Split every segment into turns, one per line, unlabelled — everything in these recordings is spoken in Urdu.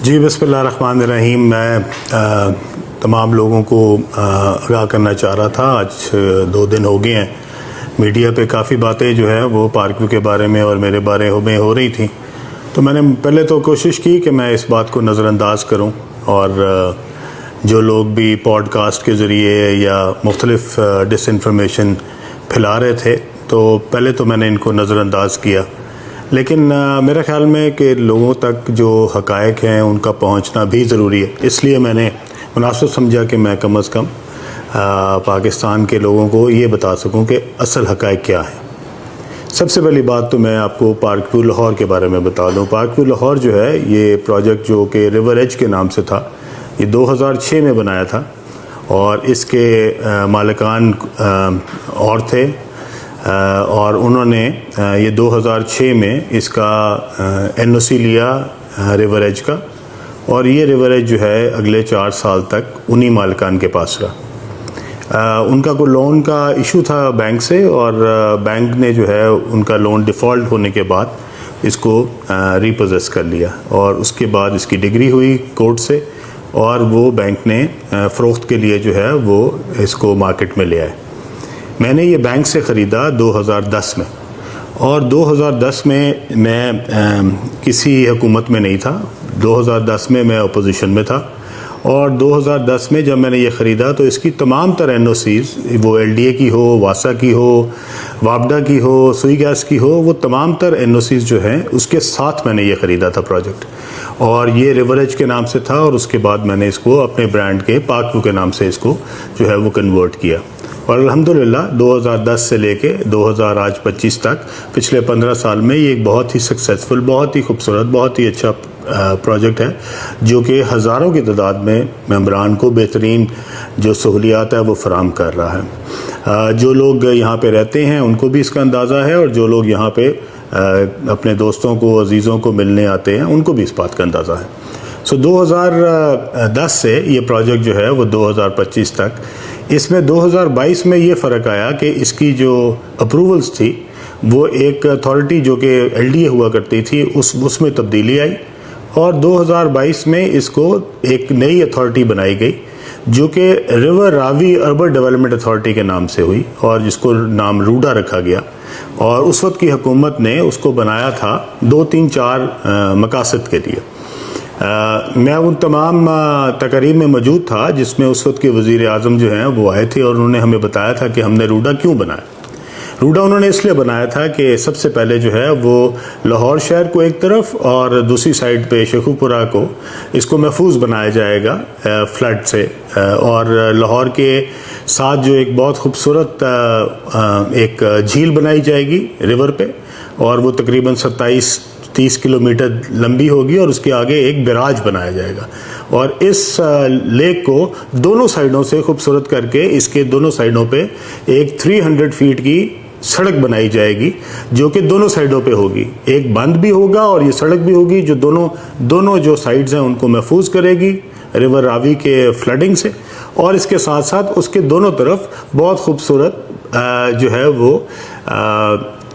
جی بسم اللہ الرحمن الرحیم. میں تمام لوگوں کو آگاہ کرنا چاہ رہا تھا. آج 2 دن ہو گئے ہیں میڈیا پہ کافی باتیں جو ہے وہ پارک ویو کے بارے میں اور میرے بارے میں ہو رہی تھیں. تو میں نے پہلے تو کوشش کی کہ میں اس بات کو نظر انداز کروں، اور جو لوگ بھی پوڈ کاسٹ کے ذریعے یا مختلف ڈس انفارمیشن پھیلا رہے تھے تو پہلے تو میں نے ان کو نظر انداز کیا. لیکن میرا خیال میں کہ لوگوں تک جو حقائق ہیں ان کا پہنچنا بھی ضروری ہے. اس لیے میں نے مناسب سمجھا کہ میں کم از کم پاکستان کے لوگوں کو یہ بتا سکوں کہ اصل حقائق کیا ہیں. سب سے پہلی بات تو میں آپ کو پارک ویو لاہور کے بارے میں بتا دوں. پارک ویو لاہور جو ہے یہ پروجیکٹ جو کہ ریور ایج کے نام سے تھا، یہ 2006 میں بنایا تھا، اور اس کے مالکان اور تھے، اور انہوں نے یہ 2006 میں اس کا NOC لیا ریور ایج کا، اور یہ ریور ایج جو ہے اگلے 4 سال تک انہی مالکان کے پاس رہا. ان کا کوئی لون کا ایشو تھا بینک سے، اور بینک نے جو ہے ان کا لون ڈیفالٹ ہونے کے بعد اس کو ریپوزیس کر لیا، اور اس کے بعد اس کی ڈگری ہوئی کورٹ سے، اور وہ بینک نے فروخت کے لیے جو ہے وہ اس کو مارکیٹ میں لے آئے. میں نے یہ بینک سے خریدا 2010 میں، اور 2010 میں کسی حکومت میں نہیں تھا. 2010 میں اپوزیشن میں تھا، اور 2010 میں جب میں نے یہ خریدا تو اس کی تمام تر NOCs، وہ LDA کی ہو، واسا کی ہو، وابڈا کی ہو، سوئی گیس کی ہو، وہ تمام تر NOCs جو ہیں اس کے ساتھ میں نے یہ خریدا تھا پروجیکٹ. اور یہ ریور ایج کے نام سے تھا، اور اس کے بعد میں نے اس کو اپنے برانڈ کے پارک ویو کے نام سے اس کو جو ہے وہ کنورٹ کیا. اور الحمدللہ 2010 سے لے کے 2025 تک پچھلے 15 سال میں یہ ایک بہت ہی سکسیزفل، بہت ہی خوبصورت، بہت ہی اچھا پروجیکٹ ہے، جو کہ ہزاروں کی تعداد میں ممبران کو بہترین جو سہولیات ہے وہ فراہم کر رہا ہے. جو لوگ یہاں پہ رہتے ہیں ان کو بھی اس کا اندازہ ہے، اور جو لوگ یہاں پہ اپنے دوستوں کو، عزیزوں کو ملنے آتے ہیں ان کو بھی اس بات کا اندازہ ہے. 2010 سے یہ پروجیکٹ جو ہے وہ 2025 تک، اس میں 2022 میں یہ فرق آیا کہ اس کی جو اپروولز تھی وہ ایک اتھارٹی جو کہ LDA ہوا کرتی تھی اس میں تبدیلی آئی، اور 2022 میں اس کو ایک نئی اتھارٹی بنائی گئی جو کہ ریور راوی اربن ڈیولپمنٹ اتھارٹی کے نام سے ہوئی، اور جس کو نام روڈا رکھا گیا. اور اس وقت کی حکومت نے اس کو بنایا تھا 2 3 4 مقاصد کے لیے. میں ان تمام تقریب میں موجود تھا جس میں اس وقت کے وزیر اعظم جو ہیں وہ آئے تھے، اور انہوں نے ہمیں بتایا تھا کہ ہم نے روڈا کیوں بنایا. روڈا انہوں نے اس لیے بنایا تھا کہ سب سے پہلے جو ہے وہ لاہور شہر کو ایک طرف، اور دوسری سائڈ پہ شیخو پورہ کو، اس کو محفوظ بنایا جائے گا فلڈ سے. اور لاہور کے ساتھ جو ایک بہت خوبصورت ایک جھیل بنائی جائے گی ریور پہ، اور وہ تقریباً 27-30 کلومیٹر لمبی ہوگی، اور اس کے آگے ایک بیراج بنایا جائے گا. اور اس لیک کو دونوں سائڈوں سے خوبصورت کر کے اس کے دونوں سائڈوں پہ ایک 300 فیٹ کی سڑک بنائی جائے گی، جو کہ دونوں سائڈوں پہ ہوگی. ایک بند بھی ہوگا اور یہ سڑک بھی ہوگی جو دونوں جو سائڈز ہیں ان کو محفوظ کرے گی ریور راوی کے فلڈنگ سے. اور اس کے ساتھ ساتھ اس کے دونوں طرف بہت خوبصورت جو ہے وہ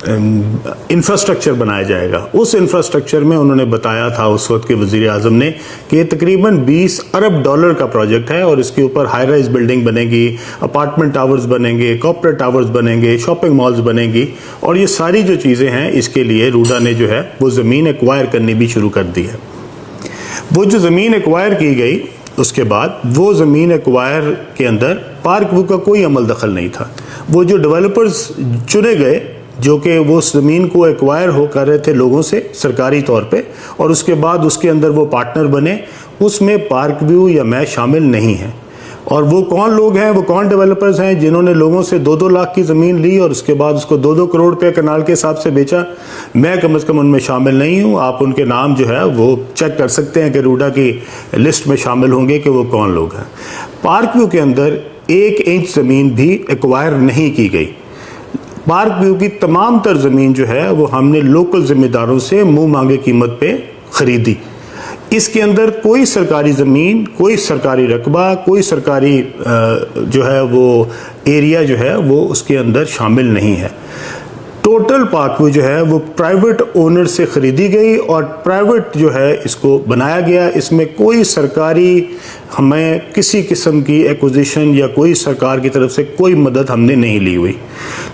انفراسٹرکچر بنایا جائے گا. اس انفراسٹرکچر میں انہوں نے بتایا تھا اس وقت کے وزیر اعظم نے کہ یہ تقریباً $20 ارب کا پروجیکٹ ہے، اور اس کے اوپر ہائی رائز بلڈنگ بنے گی، اپارٹمنٹ ٹاورز بنیں گے، کارپوریٹ ٹاورز بنیں گے، شاپنگ مالز بنیں گی. اور یہ ساری جو چیزیں ہیں اس کے لیے روڈا نے جو ہے وہ زمین ایکوائر کرنی بھی شروع کر دی ہے. وہ جو زمین ایکوائر کی گئی اس کے بعد وہ زمین ایکوائر کے اندر پارک ویو کا کوئی عمل دخل نہیں تھا. وہ جو ڈیولپرز چنے گئے جو کہ وہ زمین کو ایکوائر ہو کر رہے تھے لوگوں سے سرکاری طور پہ، اور اس کے بعد اس کے اندر وہ پارٹنر بنے، اس میں پارک ویو یا میں شامل نہیں ہیں. اور وہ کون لوگ ہیں، وہ کون ڈیولپرز ہیں جنہوں نے لوگوں سے 2-2 لاکھ کی زمین لی اور اس کے بعد اس کو 2-2 کروڑ روپے کنال کے حساب سے بیچا؟ میں کم از کم ان میں شامل نہیں ہوں. آپ ان کے نام جو ہے وہ چیک کر سکتے ہیں کہ روڈا کی لسٹ میں شامل ہوں گے کہ وہ کون لوگ ہیں. پارک ویو کے اندر 1 انچ زمین بھی ایکوائر نہیں کی گئی. پارک ویو کی تمام تر زمین جو ہے وہ ہم نے لوکل ذمہ داروں سے منہ مانگے قیمت پہ خریدی. اس کے اندر کوئی سرکاری زمین، کوئی سرکاری رقبہ، کوئی سرکاری جو ہے وہ ایریا جو ہے وہ اس کے اندر شامل نہیں ہے. ٹوٹل پارک ویو جو ہے وہ پرائیویٹ اونر سے خریدی گئی اور پرائیویٹ جو ہے اس کو بنایا گیا. اس میں کوئی سرکاری ہمیں کسی قسم کی ایکوزیشن یا کوئی سرکار کی طرف سے کوئی مدد ہم نے نہیں لی ہوئی,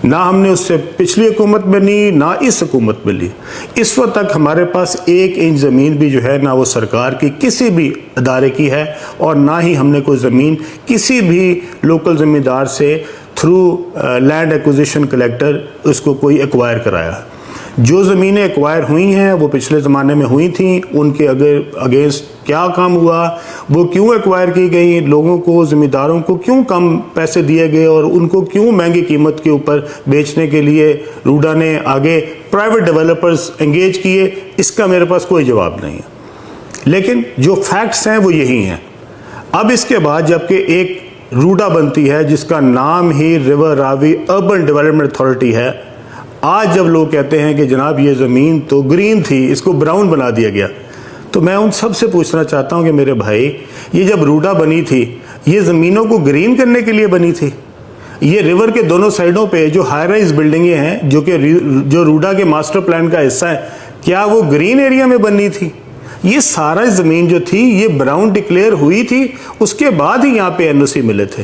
نہ ہم نے اس سے پچھلی حکومت میں لی نہ اس حکومت میں لی. اس وقت تک ہمارے پاس 1 انچ زمین بھی جو ہے نہ وہ سرکار کی کسی بھی ادارے کی ہے اور نہ ہی ہم نے کوئی زمین کسی بھی لوکل زمیندار سے تھرو لینڈ ایکوزیشن کلیکٹر اس کو کوئی ایکوائر کرایا. جو زمینیں ایکوائر ہوئی ہیں وہ پچھلے زمانے میں ہوئی تھیں, ان کے اگینسٹ کیا کام ہوا, وہ کیوں ایکوائر کی گئی, لوگوں کو زمینداروں کو کیوں کم پیسے دیے گئے اور ان کو کیوں مہنگی قیمت کے اوپر بیچنے کے لیے روڈا نے آگے پرائیویٹ ڈیولپرز انگیج کیے, اس کا میرے پاس کوئی جواب نہیں ہے. لیکن جو فیکٹس ہیں وہ یہی ہیں. اب اس کے بعد جبکہ ایک روڈا بنتی ہے جس کا نام ہی ریور راوی اربن ڈیولپمنٹ اتھارٹی ہے, آج جب لوگ کہتے ہیں کہ جناب یہ زمین تو گرین تھی اس کو براؤن بنا دیا گیا, تو میں ان سب سے پوچھنا چاہتا ہوں کہ میرے بھائی یہ جب روڈا بنی تھی یہ زمینوں کو گرین کرنے کے لیے بنی تھی؟ یہ ریور کے دونوں سائڈوں پہ جو ہائی رائز بلڈنگیں ہیں جو روڈا کے ماسٹر پلان کا حصہ ہے, کیا وہ گرین ایریا میں بننی تھی؟ یہ سارا زمین جو تھی یہ براؤن ڈکلیئر ہوئی تھی, اس کے بعد ہی یہاں پہ NOC ملے تھے.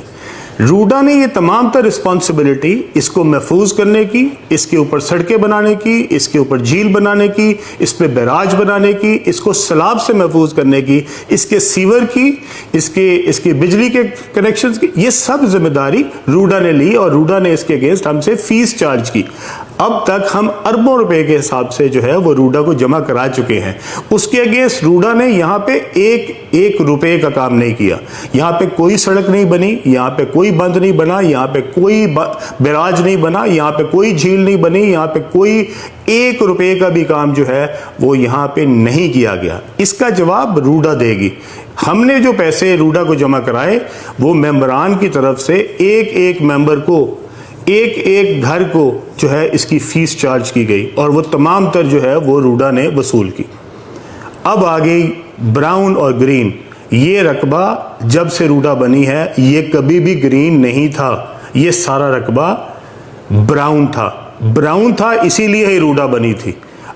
روڈا نے یہ تمام تر رسپانسبلٹی اس کو محفوظ کرنے کی, اس کے اوپر سڑکیں بنانے کی, اس کے اوپر جھیل بنانے کی, اس پہ بیراج بنانے کی, اس کو سیلاب سے محفوظ کرنے کی, اس کے سیور کی, اس کے بجلی کے کنیکشنز کی, یہ سب ذمہ داری روڈا نے لی اور روڈا نے اس کے اگینسٹ ہم سے فیس چارج کی. اب تک ہم اربوں روپے کے حساب سے جو ہے وہ روڈا کو جمع کرا چکے ہیں. اس کے اگینسٹ روڈا نے یہاں پہ ایک روپے کا کام نہیں کیا. یہاں پہ کوئی سڑک نہیں بنی, یہاں پہ کوئی بند نہیں بنا, یہاں پہ کوئی بیراج نہیں بنا, یہاں پہ کوئی جھیل نہیں بنی, یہاں پہ کوئی 1 روپے کا بھی کام جو ہے وہ یہاں پہ نہیں کیا گیا. اس کا جواب روڈا دے گی. ہم نے جو پیسے روڈا کو جمع کرائے وہ ممبران کی طرف سے ایک ممبر کو ایک گھر کو جو ہے اس کی فیس چارج کی گئی اور وہ تمام تر جو ہے وہ روڈا نے وصول کی. اب آ گئی براؤن اور گرین. یہ رقبہ جب سے روڈا بنی ہے یہ کبھی بھی گرین نہیں تھا, یہ سارا رقبہ براؤن تھا, اسی لیے ہی روڈا بنی تھی.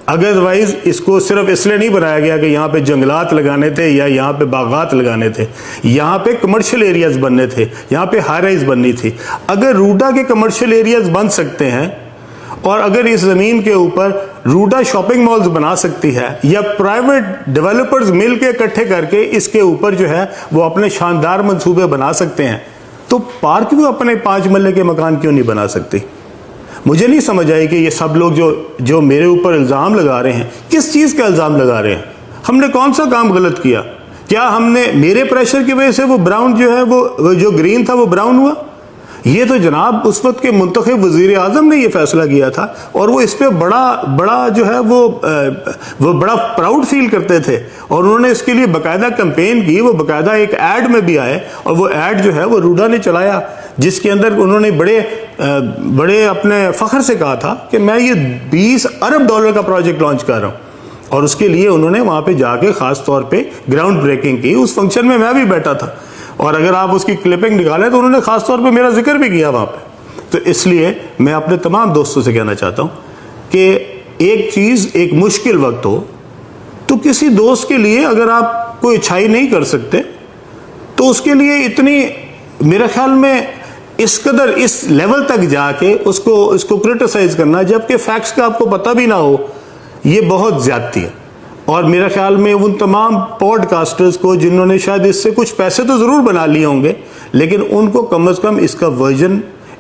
ادروائز اس کو صرف اس لیے نہیں بنایا گیا کہ یہاں پہ جنگلات لگانے تھے یا یہاں پہ باغات لگانے تھے, یہاں پہ کمرشل ایریاز بننے تھے, یہاں پہ ہائی رائز بننی تھی. اگر روڈا کے کمرشل ایریاز بن سکتے ہیں اور اگر اس زمین کے اوپر روڈا شاپنگ مالز بنا سکتی ہے یا پرائیویٹ ڈیولپرز مل کے اکٹھے کر کے اس کے اوپر جو ہے وہ اپنے شاندار منصوبے بنا سکتے ہیں, تو پارک بھی اپنے 5 مرلے کے مکان کیوں نہیں بنا سکتی؟ مجھے نہیں سمجھ آئی کہ یہ سب لوگ جو میرے اوپر الزام لگا رہے ہیں, کس چیز کا الزام لگا رہے ہیں؟ ہم نے کون سا کام غلط کیا؟ کیا ہم نے میرے پریشر کی وجہ سے وہ براؤن جو ہے وہ جو گرین تھا وہ براؤن ہوا؟ یہ تو جناب اس وقت کے منتخب وزیر اعظم نے یہ فیصلہ کیا تھا اور وہ اس پہ بڑا جو ہے وہ بڑا پراؤڈ فیل کرتے تھے اور انہوں نے اس کے لیے باقاعدہ کمپین کی. وہ باقاعدہ ایک ایڈ میں بھی آئے اور وہ ایڈ جو ہے وہ روڈا نے چلایا جس کے اندر انہوں نے بڑے اپنے فخر سے کہا تھا کہ میں یہ $20 ارب کا پروجیکٹ لانچ کر رہا ہوں. اور اس کے لیے انہوں نے وہاں پہ جا کے خاص طور پہ گراؤنڈ بریکنگ کی. اس فنکشن میں بھی بیٹھا تھا اور اگر آپ اس کی کلپنگ نکالیں تو انہوں نے خاص طور پہ میرا ذکر بھی کیا وہاں پہ. تو اس لیے میں اپنے تمام دوستوں سے کہنا چاہتا ہوں کہ ایک چیز ایک مشکل وقت ہو تو کسی دوست کے لیے اگر آپ کوئی اچھائی نہیں کر سکتے تو اس کے لیے اتنی میرے خیال میں اس قدر اس لیول تک جا کے اس کو کرٹیسائز کرنا جبکہ فیکٹس کا آپ کو پتہ بھی نہ ہو, یہ بہت زیادتی ہے. اور میرے خیال میں ان تمام پوڈ کاسٹرز کو جنہوں نے شاید اس سے کچھ پیسے تو ضرور بنا لیے ہوں گے لیکن ان کو کم از کم اس کا ورژن,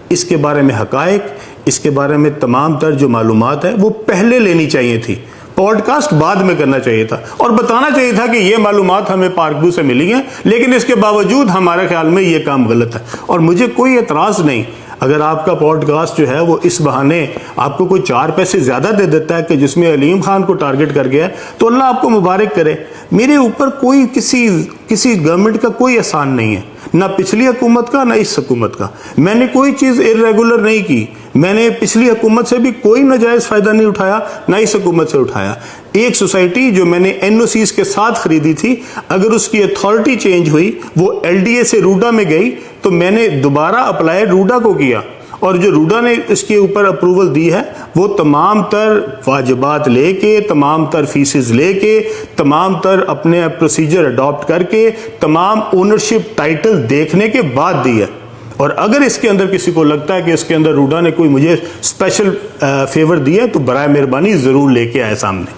اس کے بارے میں حقائق, اس کے بارے میں تمام تر جو معلومات ہے وہ پہلے لینی چاہیے تھی. پوڈ کاسٹ بعد میں کرنا چاہیے تھا اور بتانا چاہیے تھا کہ یہ معلومات ہمیں پارک ویو سے ملی ہیں لیکن اس کے باوجود ہمارے خیال میں یہ کام غلط ہے. اور مجھے کوئی اعتراض نہیں اگر آپ کا پوڈ کاسٹ جو ہے وہ اس بہانے آپ کو کوئی 4 پیسے زیادہ دے دیتا ہے کہ جس میں علیم خان کو ٹارگٹ کر گیا تو اللہ آپ کو مبارک کرے. میرے اوپر کوئی کسی گورنمنٹ کا کوئی احسان نہیں ہے, نہ پچھلی حکومت کا نہ اس حکومت کا. میں نے کوئی چیز ارریگولر نہیں کی, میں نے پچھلی حکومت سے بھی کوئی ناجائز فائدہ نہیں اٹھایا نہ اس حکومت سے اٹھایا. ایک سوسائٹی جو میں نے NOCs کے ساتھ خریدی تھی اگر اس کی اتھارٹی چینج ہوئی وہ LDA سے روڈا میں گئی تو میں نے دوبارہ اپلائی روڈا کو کیا اور جو روڈا نے اس کے اوپر اپروول دی ہے وہ تمام تر واجبات لے کے، تمام تر فیسز لے کے، تمام تر اپنے پروسیجر اڈاپٹ کر کے، تمام اونرشپ ٹائٹل دیکھنے کے بعد دی ہے. اور اگر اس کے اندر کسی کو لگتا ہے کہ اس کے اندر روڈا نے کوئی مجھے اسپیشل فیور دیا ہے تو برائے مہربانی ضرور لے کے آئے سامنے.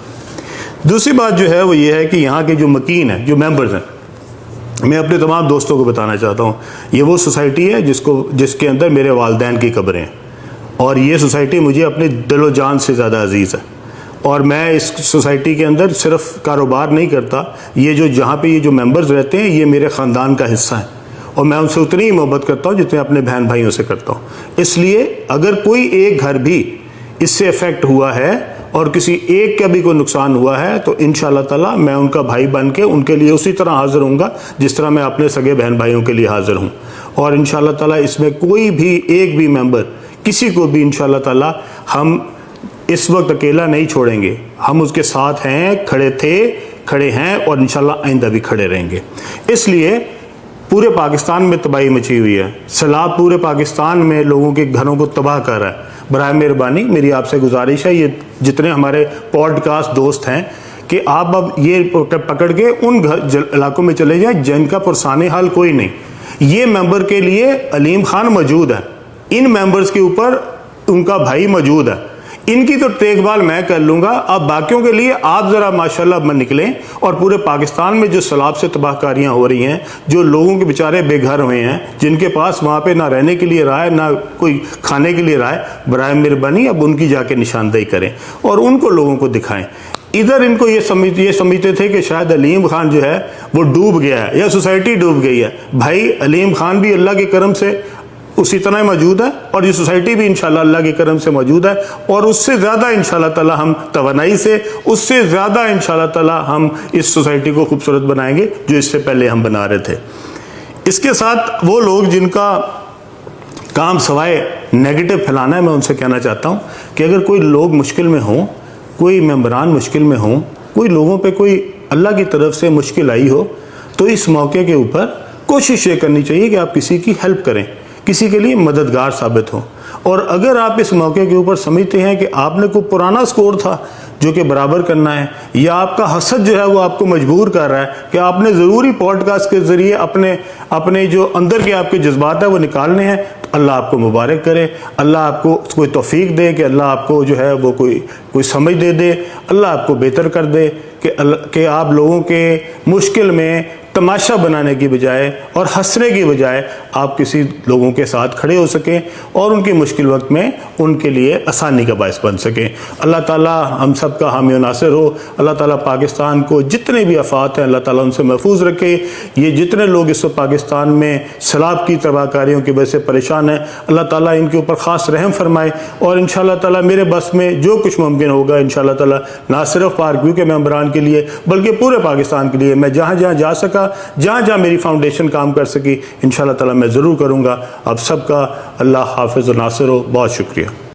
دوسری بات جو ہے وہ یہ ہے کہ یہاں کے جو مکین ہیں، جو ممبرز ہیں، میں اپنے تمام دوستوں کو بتانا چاہتا ہوں یہ وہ سوسائٹی ہے جس کے اندر میرے والدین کی قبریں ہیں، اور یہ سوسائٹی مجھے اپنے دل و جان سے زیادہ عزیز ہے. اور میں اس سوسائٹی کے اندر صرف کاروبار نہیں کرتا، یہ جہاں پہ یہ جو ممبرز رہتے ہیں یہ میرے خاندان کا حصہ ہیں، اور میں ان سے اتنی ہی محبت کرتا ہوں جتنے اپنے بہن بھائیوں سے کرتا ہوں. اس لیے اگر کوئی ایک گھر بھی اس سے افیکٹ ہوا ہے اور کسی ایک کا بھی کوئی نقصان ہوا ہے تو انشاءاللہ تعالیٰ میں ان کا بھائی بن کے ان کے لیے اسی طرح حاضر ہوں گا جس طرح میں اپنے سگے بہن بھائیوں کے لیے حاضر ہوں. اور انشاءاللہ تعالیٰ اس میں کوئی بھی ایک بھی ممبر کسی کو بھی انشاءاللہ تعالیٰ ہم اس وقت اکیلا نہیں چھوڑیں گے. ہم اس کے ساتھ ہیں، کھڑے تھے، کھڑے ہیں، اور انشاءاللہ آئندہ بھی کھڑے رہیں گے. اس لیے پورے پاکستان میں تباہی مچی ہوئی ہے، سیلاب پورے پاکستان میں لوگوں کے گھروں کو تباہ کر رہا ہے. برائے مہربانی میری آپ سے گزارش ہے، یہ جتنے ہمارے پوڈ کاسٹ دوست ہیں کہ آپ اب یہ پکڑ کے ان علاقوں میں چلے جائیں جن کا پرسان حال کوئی نہیں. یہ ممبر کے لیے علیم خان موجود ہے، ان ممبرز کے اوپر ان کا بھائی موجود ہے، ان کی تو دیکھ بھال میں کر لوں گا. اب باقیوں کے لیے آپ ذرا ماشاءاللہ میں نکلیں، اور پورے پاکستان میں جو سیلاب سے تباہ کاریاں ہو رہی ہیں، جو لوگوں کے بیچارے بے گھر ہوئے ہیں، جن کے پاس وہاں پہ نہ رہنے کے لیے رہا ہے نہ کوئی کھانے کے لیے رہا ہے، برائے مہربانی اب ان کی جا کے نشاندہی کریں اور ان کو لوگوں کو دکھائیں. ادھر ان کو یہ سمجھتے تھے کہ شاید علیم خان جو ہے وہ ڈوب گیا ہے یا سوسائٹی ڈوب گئی ہے. بھائی علیم خان بھی اللہ کے کرم سے اسی طرح موجود ہے، اور یہ سوسائٹی بھی انشاءاللہ اللہ کے کرم سے موجود ہے، اور اس سے زیادہ انشاءاللہ تعالی ہم توانائی سے، اس سے زیادہ انشاءاللہ تعالی ہم اس سوسائٹی کو خوبصورت بنائیں گے جو اس سے پہلے ہم بنا رہے تھے. اس کے ساتھ وہ لوگ جن کا کام سوائے نیگیٹو پھیلانا ہے، میں ان سے کہنا چاہتا ہوں کہ اگر کوئی لوگ مشکل میں ہوں، کوئی ممبران مشکل میں ہوں، کوئی لوگوں پہ کوئی اللہ کی طرف سے مشکل آئی ہو، تو اس موقع کے اوپر کوشش یہ کرنی چاہیے کہ آپ کسی کی ہیلپ کریں، کسی کے لیے مددگار ثابت ہوں. اور اگر آپ اس موقع کے اوپر سمجھتے ہیں کہ آپ نے کوئی پرانا سکور تھا جو کہ برابر کرنا ہے، یا آپ کا حسد جو ہے وہ آپ کو مجبور کر رہا ہے کہ آپ نے ضروری پوڈ کاسٹ کے ذریعے اپنے جو اندر کے آپ کے جذبات ہیں وہ نکالنے ہیں، تو اللہ آپ کو مبارک کرے، اللہ آپ کو کوئی توفیق دے کہ اللہ آپ کو جو ہے وہ کوئی سمجھ دے، اللہ آپ کو بہتر کر دے کہ آپ لوگوں کے مشکل میں تماشا بنانے کی بجائے اور ہنسنے کی بجائے آپ کسی لوگوں کے ساتھ کھڑے ہو سکیں اور ان کی مشکل وقت میں ان کے لیے آسانی کا باعث بن سکیں. اللہ تعالیٰ ہم سب کا حامی و ناصر ہو. اللہ تعالیٰ پاکستان کو جتنے بھی آفات ہیں اللہ تعالیٰ ان سے محفوظ رکھے. یہ جتنے لوگ اس وقت پاکستان میں سیلاب کی تباہ کاریوں کی وجہ سے پریشان ہیں، اللہ تعالیٰ ان کے اوپر خاص رحم فرمائے. اور انشاءاللہ تعالیٰ میرے بس میں جو کچھ ممکن ہوگا انشاءاللہ تعالیٰ نہ صرف پارک ویو کے ممبران کے لیے بلکہ پورے پاکستان کے لیے میں جہاں جہاں جا سکا، جہاں جہاں میری فاؤنڈیشن کام کر سکی، انشاءاللہ تعالیٰ میں ضرور کروں گا. آپ سب کا اللہ حافظ و ناصر ہو. بہت شکریہ.